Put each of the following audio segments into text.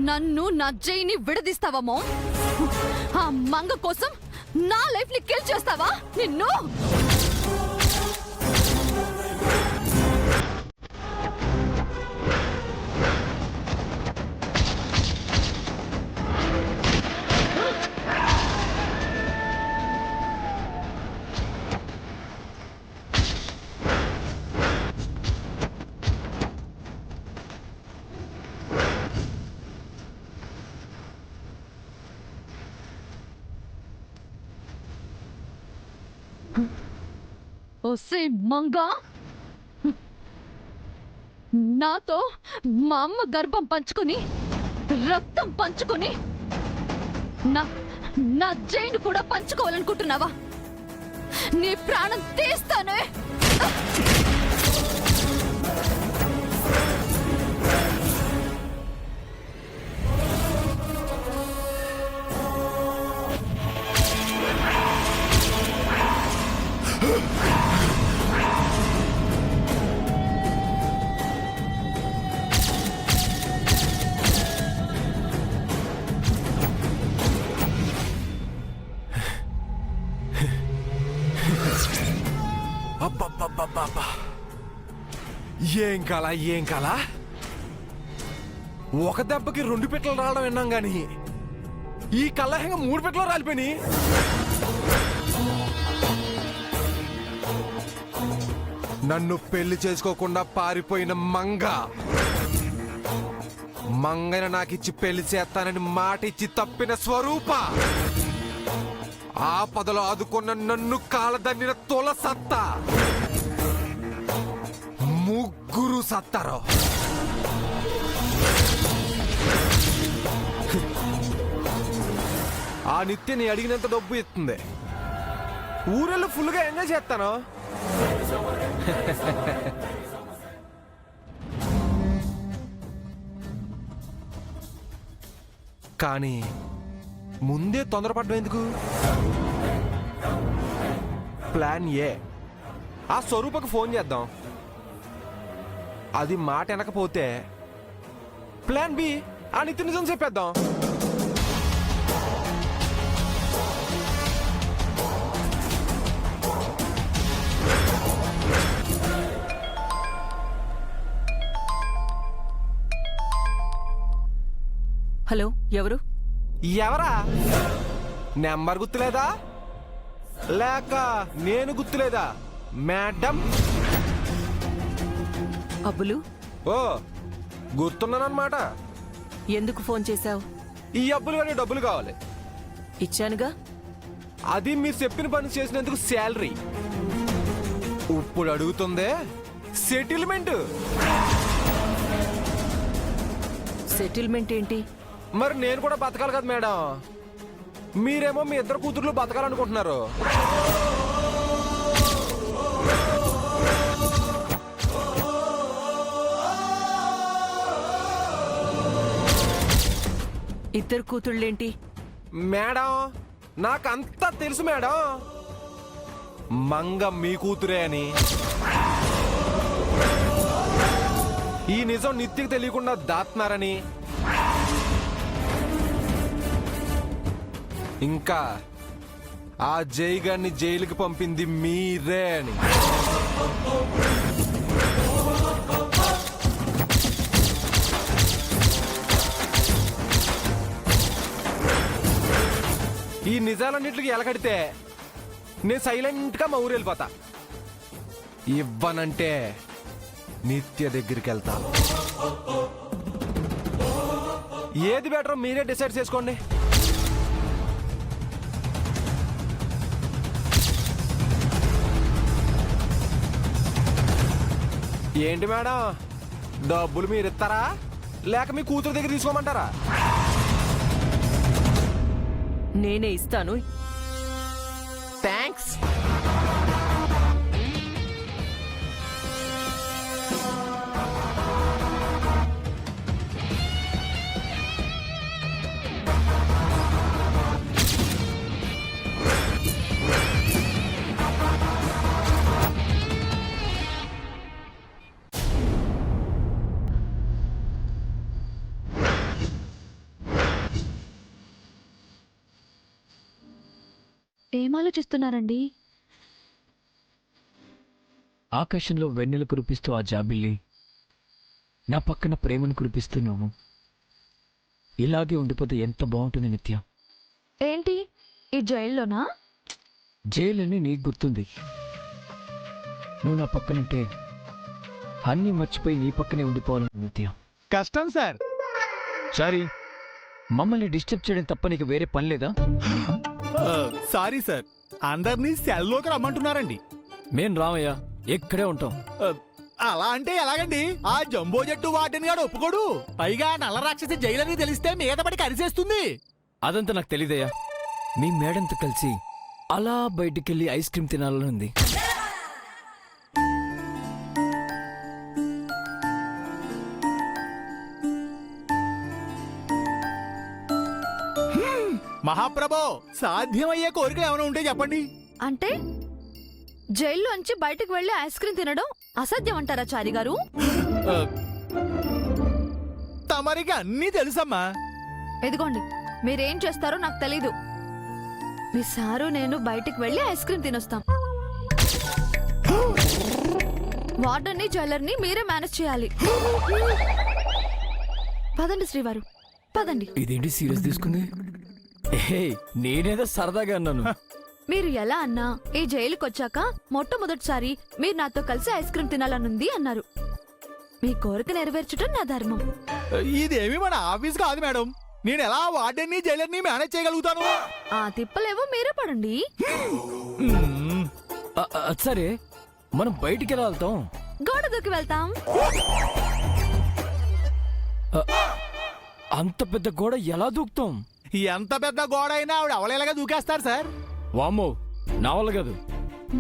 నన్ను నా జైని విడదీస్తావా? ఆ మంగ కోసం నా లైఫ్ ని కిల్ చేస్తావా? నిన్ను ఒసే మంగా, నాతో మా అమ్మ గర్భం పంచుకొని రక్తం పంచుకొని నా జైన్ కూడా పంచుకోవాలనుకుంటున్నావా? నీ ప్రాణం తీస్తానే. అబ్బబ్బబ్బబ్బా, ఏం కాలా ఒక దెబ్బకి 2 పిట్టలు రావడం విన్నాం గాని ఈ కళ్ళహంగా 3 పిట్టలు రాలిపోయి. నన్ను పెళ్లి చేసుకోకుండా పారిపోయిన మంగని నాకిచ్చి పెళ్లి చేస్తానని మాట ఇచ్చి తప్పిన స్వరూప, ఆపదలో ఆదుకున్న నన్ను కాలదన్నిన తొల సత్తా, ముగ్గురు సత్తారో. ఆ నిత్య నీ అడిగినంత డబ్బు ఇస్తుంది. ఊరెళ్ళి ఫుల్గా ఎంజాయ్ చేస్తాను. కానీ ముందే తొందరపడ్డం ఎందుకు? ప్లాన్ ఏ, ఆ స్వరూపకు ఫోన్ చేద్దాం. అది మాట వెనకపోతే ప్లాన్ బి, ఆ నిత్య నిజం చెప్పేద్దాం. హలో, ఎవరు? ఎవరా? నెంబర్ గుర్తులేదా లేక నేను గుర్తులేదా మేడం? అబ్బులు, ఓ గుర్తున్నానన్నమాట. ఎందుకు ఫోన్ చేశావు? ఈ అబ్బులు కానీ డబ్బులు కావాలి. ఇచ్చానుగా. అది మీరు చెప్పిన పని చేసినందుకు శాలరీ. ఇప్పుడు అడుగుతుందే సెటిల్మెంట్. సెటిల్మెంట్ ఏంటి? మరి నేను కూడా బతకాలి కదా మేడం. మీరేమో మీ ఇద్దరు కూతుర్లు బతకాలనుకుంటున్నారు. ఇద్దరు కూతుళ్ళేంటి? మేడం నాకంతా తెలుసు మేడం. మంగ మీ కూతురే అని. ఈ నిజం నిత్యకు తెలియకుండా దాస్తున్నారని, ఇంకా ఆ జై గారిని జైలుకి పంపింది మీరే అని. ఈ నిజాలన్నింటికి ఎలకడితే నేను సైలెంట్గా మా ఊరు వెళ్ళిపోతా. ఇవ్వనంటే నిత్య దగ్గరికి వెళ్తా. ఏది బెటరో మీరే డిసైడ్ చేసుకోండి. ఏంటి మేడం, డబ్బులు మీరు ఇస్తారా లేక మీ కూతురు దగ్గర తీసుకోమంటారా? నేనే ఇస్తాను. థ్యాంక్స్. ఏం ఆలోచిస్తున్నారండి? ఆకాశంలో వెన్నెలు కురిపిస్తూ ఆ జాబిల్లి నా పక్కన ప్రేమను కురిపిస్తున్నావు. ఇలాగే ఉండిపోతే ఎంత బాగుంటుంది నిత్య. ఏంటి ఈ జైల్లోనా? జైలని నీకు గుర్తుంది. నువ్వు నా పక్కనుంటే అన్నీ మర్చిపోయి నీ పక్కనే ఉండిపోవాలి నిత్య. కష్టం సార్. సారీ, మమ్మల్ని డిస్టర్బ్ చేయడం తప్ప నీకు వేరే పని లేదా? సారీ సార్, అందరినీ సెల్లోకి రమ్మంటున్నారండి. మేం రామయ్య, ఇక్కడే ఉంటాం. అలా అంటే ఎలాగండి? ఆ జంబో జట్టు వాటిని గాడు ఒప్పుకోడు. పైగా నల్ల రాక్షసి జైలని తెలిస్తే మీద పడి కరిసేస్తుంది. అదంతా నాకు తెలీదయ్యా. మీ మేడంతో కలిసి అలా బయటికెళ్ళి ఐస్ క్రీమ్ తినాలని ఉంది. మహాప్రభో, సాధ్యమయ్యే కోరికలు ఏమైనా ఉంటే చెప్పండి. అంటే జైల్లోంచి బయటకు వెళ్లి ఐస్ క్రీమ్ తినడం అసాధ్యం అంటారా చారి గారు? ఆ, తమరికి అన్నీ తెలుసమ్మా. ఎదిగోండి, మీరేం చేస్తారో నాకు తెలీదు. మీ సారు నేను బయటికి వెళ్లి ఐస్ క్రీమ్ తినొస్తాం. వార్డర్ని జైలర్ని మీరే మేనేజ్ చేయాలి. పదండి శ్రీవారు, పదండి. ఇదేంటి సీరియస్ తీసుకుంది? నేనేదో సరదాగా అన్నాను. మీరు ఎలా అన్నా ఈ జైలుకి వచ్చాక మొట్టమొదటిసారి మీరు నాతో కలిసి ఐస్ క్రీమ్ తినాలనుంది అన్నారు. మీ కోరిక నెరవేర్చడం నా ధర్మం. ఇదేమి మన ఆఫీస్ కాదు మేడం. నేను ఎలా వార్డెన్ని జైలర్ని మేనేజ్ చేయగలుగుతాను? ఆ తిప్పలేవో మీరే పడండి. మ్మ్. సరే, మనం బయటికి ఎలా వెళ్తాం? గోడ దూకి వెళ్తాం. అంత పెద్ద గోడ ఎలా దూకుతాం? ఎంత పెద్ద గోడ అయినా ఆవిడ అవలేలాగా దూకేస్తారు సార్. వామ్మో, నా వల్ల కాదు.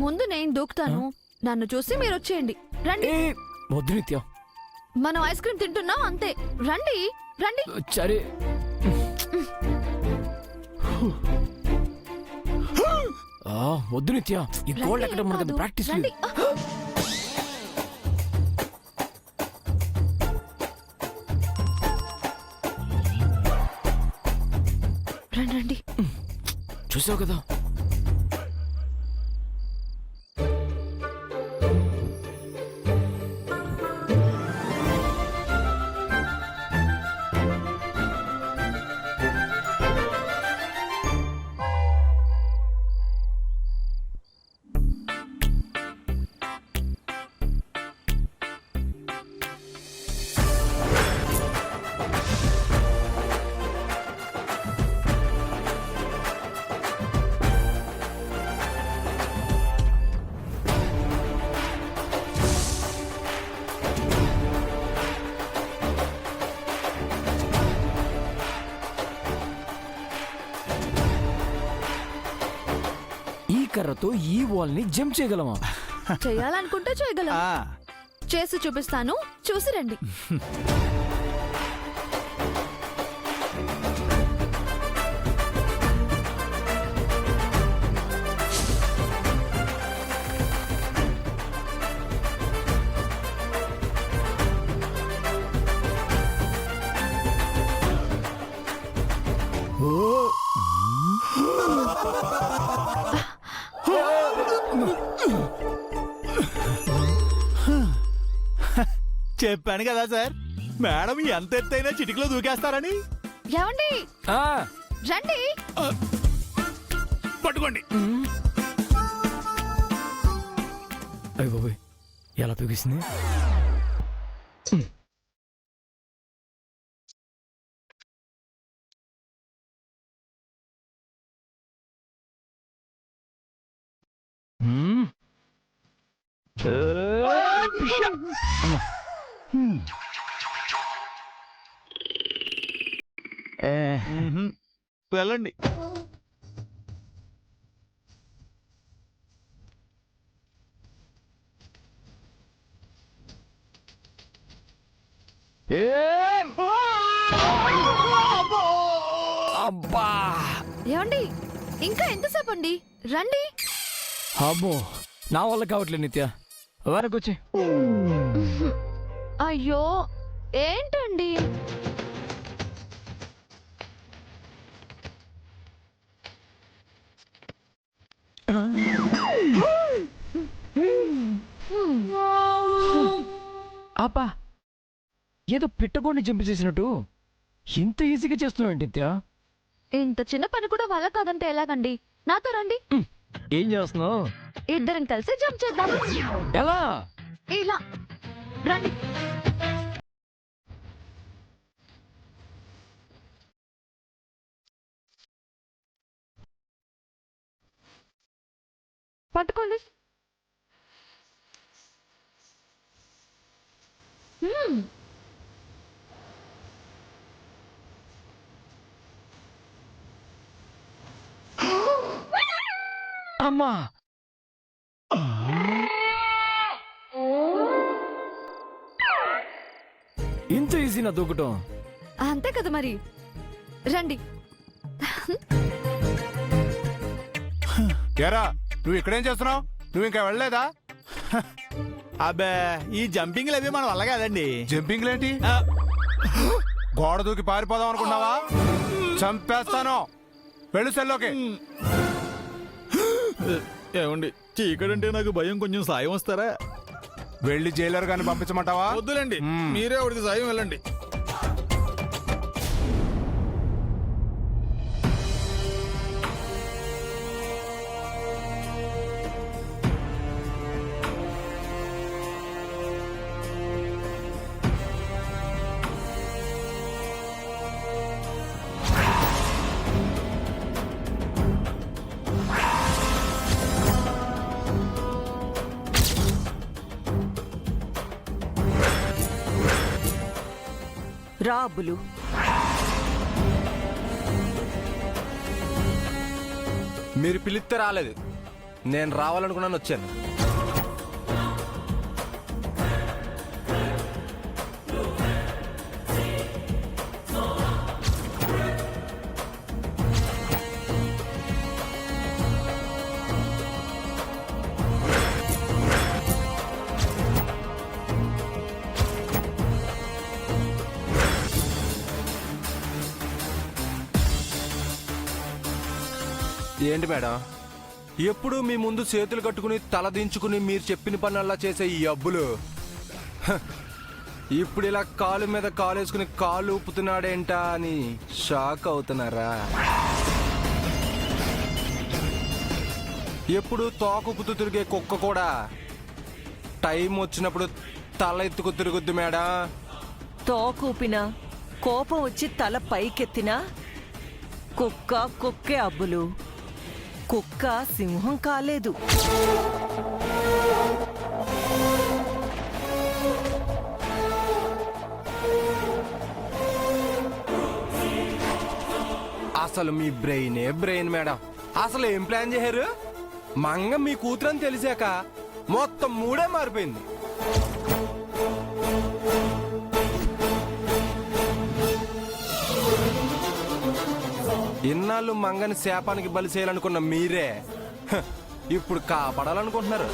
ముందు నేను దూకుతాను, నన్ను చూసి మీరు వచ్చేయండి. రండి. వద్దు నిత్య, మనం ఐస్ క్రీమ్ తింటున్నాం అంతే. రండి రండి. సరే. వద్దు నిత్య, ఈ గోల్డ్ ఎక్కడ మనకు కాదు, ప్రాక్టీస్ రండి. రండి రండి. చూసావు కదా. ఈ కర్రతో ఈ వాల్ ని జంప్ చేయగలమా? చేయాలనుకుంటే చేయగలం. ఆ, చేసి చూపిస్తాను, చూసి రండి. చెప్పాను కదా సార్, మేడం ఎంత ఎత్తైనా చిటికలో దూకేస్తారని. ఏమండి, ఆ, రండి. పట్టుకోండి. అయ్య బాబోయ్, ఎలా తూగేసింది? మ్మ్హ. వెళ్ళండి. అబ్బా, ఏమండి, ఇంకా ఎంతసేపు అండి? రండి. అబ్బో, నా వల్ల కావట్లేదు నిత్య. వరకొచ్చి అయ్యో, ఏంటండి? ఏదో పిట్టగోడిని చంపేసేసినట్టు ఇంత ఈజీగా చేస్తున్నావు ఏంటి నిత్య? ఇంత చిన్న పని కూడా వాళ్ళ కాదంటే ఎలాగండి? నాతో రండి, ఏం చేస్తున్నావు? ఇద్దరం కలిసి జంప్ చేద్దాం. ఎలా? ఇలా రండి. పట్టుకోండి. అమ్మా! ఇంత ఈజీ నా దూకటం? అంతే కదా మరి. రండి. ఏరా నువ్వు ఇక్కడేం చేస్తున్నావు? నువ్వు ఇంకా వెళ్ళలేదా? అబ్బే ఈ జంపింగ్లు అవి మన వల్ల కాదండి. జంపింగ్లేంటి? ఆ, గోడ దూకి పారిపోదాం అనుకున్నావా? చంపేస్తాను. వెళ్ళు సెల్లోకి. ఏమండి చీకడంటే నాకు భయం, కొంచెం సాయం వస్తారా? వెళ్ళి జైలర్ గాని పంపించమంటావా? వద్దులేండి, మీరే ఒకటికి సాయం వెళ్ళండి. రా అబ్బులు. మీరు పిలిస్తే రాలేదు, నేను రావాలనుకున్నాను వచ్చాను. ఏంటి మేడం, ఎప్పుడు మీ ముందు చేతులు కట్టుకుని తల దించుకుని మీరు చెప్పిన పనల్లా చేసే ఈ అబ్బులు హ, ఇప్పుడు ఇలా కాలు మీద కాలు వేసుకుని కాలు ఊపుతున్నాడేంటా అని షాక్ అవుతున్నారా? ఎప్పుడు తోకూపుతూ తిరిగే కుక్క కూడా టైం వచ్చినప్పుడు తల ఎత్తుకు తిరుగుద్ది మేడం. తోకూపినా కోపం వచ్చి తల పైకెత్తినా కుక్క కుక్కే అబ్బులు. కుక్క సింహం కాలేదు. అసలు మీ బ్రెయినే బ్రెయిన్ మేడం. అసలు ఏం ప్లాన్ చేశారు? మంగ మీ కూతురని తెలిసాక మొత్తం మూడే మారిపోయింది. ఇన్నాళ్ళు మంగని శాపానికి బలి చేయాలనుకున్న మీరే హ, ఇప్పుడు కాపాడాలనుకుంటున్నారు.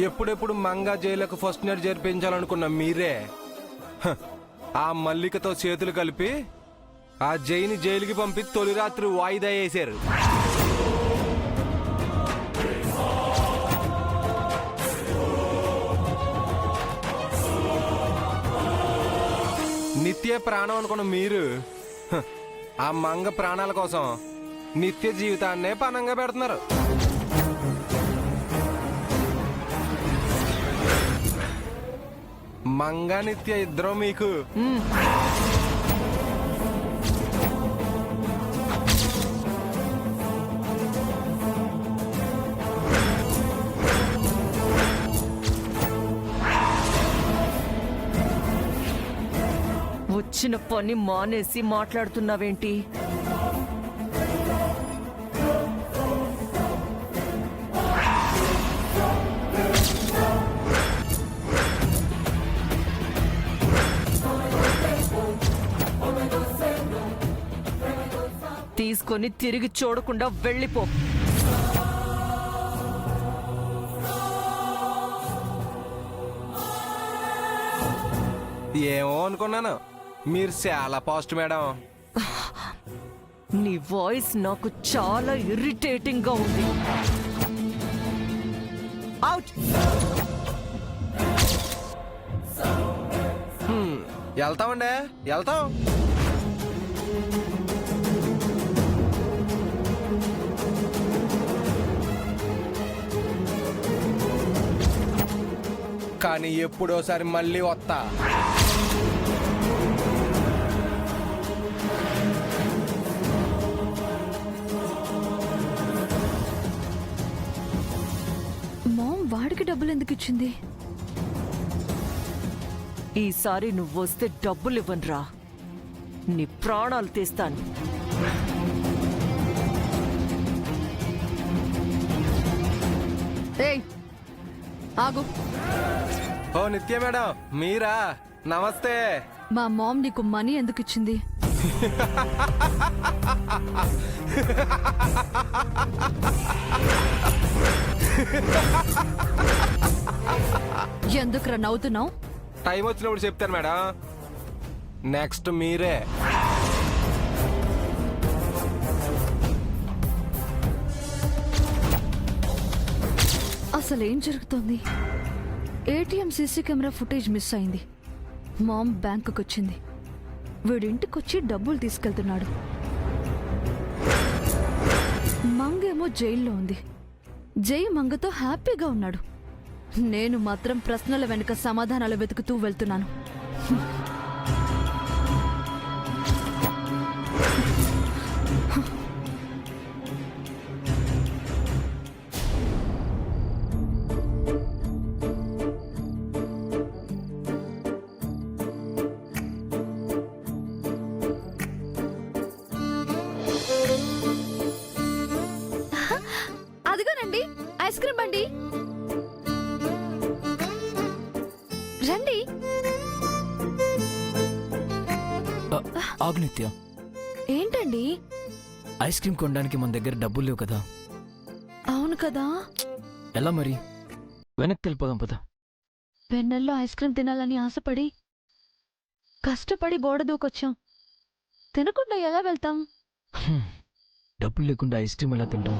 ఎప్పుడెప్పుడు మంగ జైలుకు ఫస్ట్ నైట్ జరిపించాలనుకున్న మీరే హ, ఆ మల్లికతో చేతులు కలిపి ఆ జైని జైలుకి పంపి తొలి రాత్రి వాయిదా వేశారు. నిత్య ప్రాణం అనుకున్న మీరు హ, ఆ మంగ ప్రాణాల కోసం నిత్య జీవితాన్నే పణంగా పెడుతున్నారు. మంగ నిత్య ఇద్దరు మీకు వచ్చిన పని మానేసి మాట్లాడుతున్నావేంటి? తీసుకొని తిరిగి చూడకుండా వెళ్ళిపో. ఏమో అనుకున్నాను, మీరు చాలా పాస్ట్ మేడం. నీ వాయిస్ నాకు చాలా ఇరిటేటింగ్ గా ఉంది. అవుట్. వెళ్తామండి, వెళ్తాం. కానీ ఎప్పుడోసారి మళ్ళీ వస్తా. మామ్ వాడికి డబ్బులు ఎందుకు ఇచ్చింది? ఈసారి నువ్వొస్తే డబ్బులు ఇవ్వనురా, నీ ప్రాణాలు తీస్తాను. ఏయ్ ఆగు. ఓ నిత్య మేడం, మీరా? నమస్తే. మా మామ్ నీకు మనీ ఎందుకు ఇచ్చింది? ఎందుకురా నవ్వుతున్నావు? టైం వచ్చినప్పుడు చెప్తాను మేడం. నెక్స్ట్ మీరే. అసలు ఏం జరుగుతోంది? ATM CC camera footage miss అయింది. మామ్ బ్యాంకుకి వచ్చింది. వీడింటికొచ్చి డబ్బులు తీసుకెళ్తున్నాడు. మంగేమో జైల్లో ఉంది. జై మంగతో హ్యాపీగా ఉన్నాడు. నేను మాత్రం ప్రశ్నల వెనుక సమాధానాలు వెతుకుతూ వెళ్తున్నాను. అదిగోనండి ఐస్ క్రీమ్ బండి. రండి. ఆగు నిత్య, ఏంటండి? ఐస్ క్రీమ్ కొనడానికి మన దగ్గర డబ్బులు లేవు కదా. అవును కదా. ఎలా మరి? వెనక్కి వెళ్ళిపోదాం పద. వెన్నెల్లో ఐస్ క్రీమ్ తినాలని ఆశపడి కష్టపడి గోడ దూకొచ్చాం. తినకుండా ఎలా వెళ్తాం? డబ్బులు లేకుండా ఐస్ క్రీమ్ ఎలా తింటాం?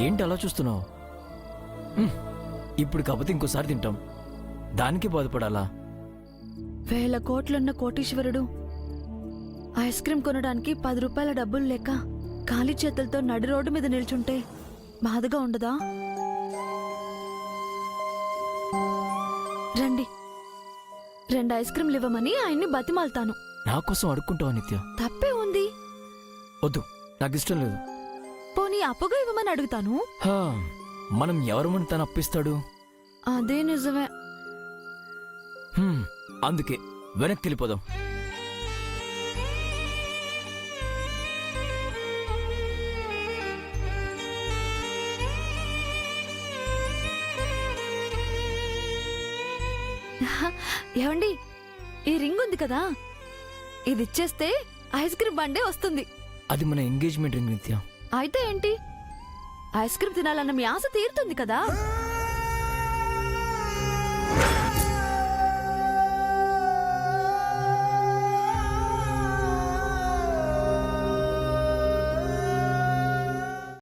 ఏంటి అలా చూస్తున్నావు? ఇప్పుడు కాకపోతే ఇంకోసారి తింటాం, దానికి బాధపడాలా? 1000 కోట్లున్న కోటీశ్వరుడు ఐస్ క్రీమ్ కొనడానికి 10 రూపాయల డబ్బులు లేక ఖాళీ చేతులతో నడి రోడ్డు మీద నిల్చుంటే బాధగా ఉండదా? రండి, 2 ఐస్ క్రీమ్లు ఇవ్వమని ఆయన్ని బతిమాల్తాను. నా కోసం అడుక్కుంటావా నిత్య? తప్పే ఉంది. వద్దు, నాకు ఇష్టం లేదు. పోనీ అప్పుగా ఇవ్వమని అడుగుతాను. హా, మనం ఎవరమని తను అప్పిస్తాడు? అదే నిజమే. అందుకే వెనక్కి వెళ్ళిపోదాం. ఏమండి, ఈ రింగ్ ఉంది కదా, ఇది ఇచ్చేస్తే ఐస్ క్రీమ్ బండే వస్తుంది. అది మన ఎంగేజ్మెంట్ రింగ్ నిత్య. అయితే ఏంటి? ఐస్ క్రీమ్ తినాలన్న మీ ఆశ తీరుతుంది కదా.